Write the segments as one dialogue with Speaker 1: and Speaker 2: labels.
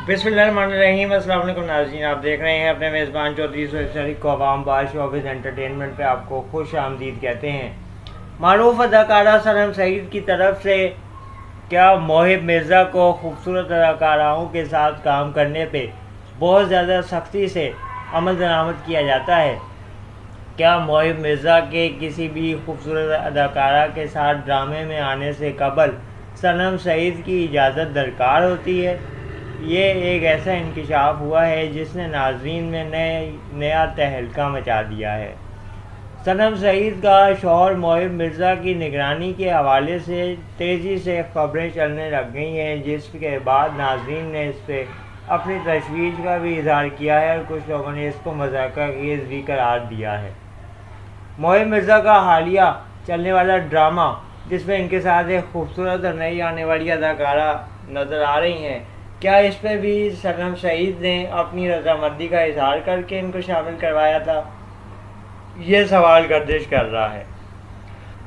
Speaker 1: बिस्मिल्लाहिर्रहमानिर्रहीम। अस्सलाम वालेकुम नाज़रीन, आप देख रहे हैं अपने मेज़बान चौधरी शरीक को अवाम बाश ऑफिस एंटरटेनमेंट पे आपको खुश आमदीद कहते हैं। मारूफ अदाकारा सनम सईद की तरफ से क्या मोहिब मिर्ज़ा को खूबसूरत अदाकाराओं के साथ काम करने पे बहुत ज़्यादा सख्ती से अमल दरामद किया जाता है? क्या मोहिब मिर्ज़ा के किसी भी खूबसूरत अदाकारा के साथ ड्रामे में आने से कबल सनम सईद की इजाज़त दरकार होती है? ये एक ऐसा इंकशाफ हुआ है जिसने नाज़रीन में नया तहलका मचा दिया है। सनम सईद का शौहर मोहिब मिर्ज़ा की निगरानी के हवाले से तेज़ी से ख़बरें चलने लग गई हैं, जिसके बाद नाज़रीन ने इस पर अपनी तशवीश का भी इजहार किया है और कुछ लोगों ने इसको मज़ाक़खेज़ भी करार दिया है। मोहिब मिर्ज़ा का हालिया चलने वाला ड्रामा, जिसमें इनके साथ एक खूबसूरत और नई आने वाली अदाकारा नज़र आ रही हैं, क्या इस पर भी सनम सईद ने अपनी रजामंदी का इजहार करके इनको शामिल करवाया था? ये सवाल गर्दिश कर रहा है।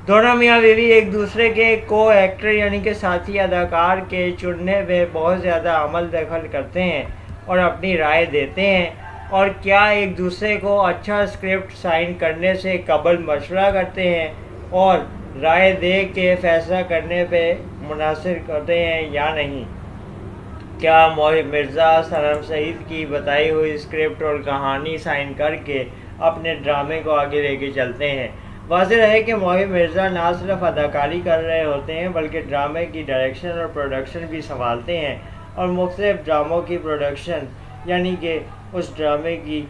Speaker 1: दोनों मियाँ बीवी एक दूसरे के को एक्टर यानी कि साथी अदाकार के चुनने में बहुत ज़्यादा अमल दखल करते हैं और अपनी राय देते हैं, और क्या एक दूसरे को अच्छा स्क्रिप्ट साइन करने से कबल मशवरा करते हैं और राय दे के फैसला करने पे मुनासिर करते हैं या नहीं? क्या मोहिब मिर्ज़ा सनम सईद की बताई हुई स्क्रिप्ट और कहानी साइन करके अपने ड्रामे को आगे लेके चलते हैं? वाज़ेह है कि मोहिब मिर्ज़ा ना सिर्फ अदाकारी कर रहे होते हैं बल्कि ड्रामे की डायरेक्शन और प्रोडक्शन भी संभालते हैं, और मुख्तलिफ ड्रामों की प्रोडक्शन यानी कि उस ड्रामे की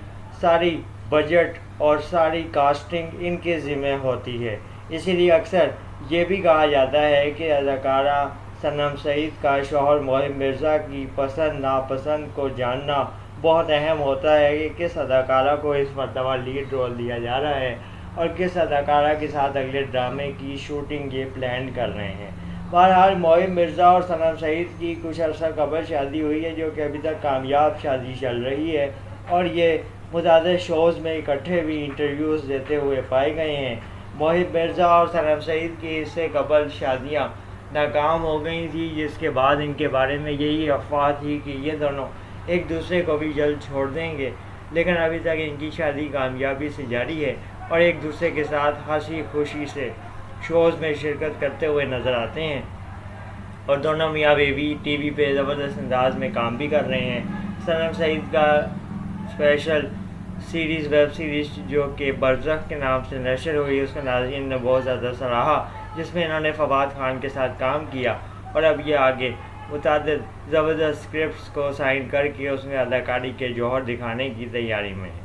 Speaker 1: सारी बजट और सारी कास्टिंग इनके ज़िम्मे होती है। इसीलिए अक्सर ये भी कहा जाता है कि अदाकारा सनम सईद का शौहर मोहिब मिर्ज़ा की पसंद नापसंद को जानना बहुत अहम होता है कि किस अदाकारा को इस मरतबा लीड रोल दिया जा रहा है और किस अदाकारा के साथ अगले ड्रामे की शूटिंग ये प्लान कर रहे हैं। बहरहाल मोहिब मिर्ज़ा और सनम सईद की कुछ अर्सा कबल शादी हुई है, जो कि अभी तक कामयाब शादी चल रही है, और ये मुतादिद शोज़ में इकट्ठे भी इंटरव्यूज़ देते हुए पाए गए हैं। मोहिब मिर्ज़ा और सनम सईद की इससे कबल शादियाँ नाकाम हो गई थी, जिसके बाद इनके बारे में यही अफवाह थी कि ये दोनों एक दूसरे को भी जल्द छोड़ देंगे, लेकिन अभी तक इनकी शादी कामयाबी से जारी है और एक दूसरे के साथ हंसी खुशी से शोज़ में शिरकत करते हुए नज़र आते हैं, और दोनों मियाँ बीवी टीवी पे ज़बरदस्त अंदाज में काम भी कर रहे हैं। सनम सईद का स्पेशल सीरीज़ वेब सीरीज़ जो कि बरज़ख के नाम से नशर हुई, उसका नाज़रीन ने बहुत ज़्यादा सराहा, जिसमें इन्होंने फवाद खान के साथ काम किया, और अब ये आगे मुतादिद ज़बरदस्त स्क्रिप्ट्स को साइन करके उसमें अदाकारी के जौहर दिखाने की तैयारी में है।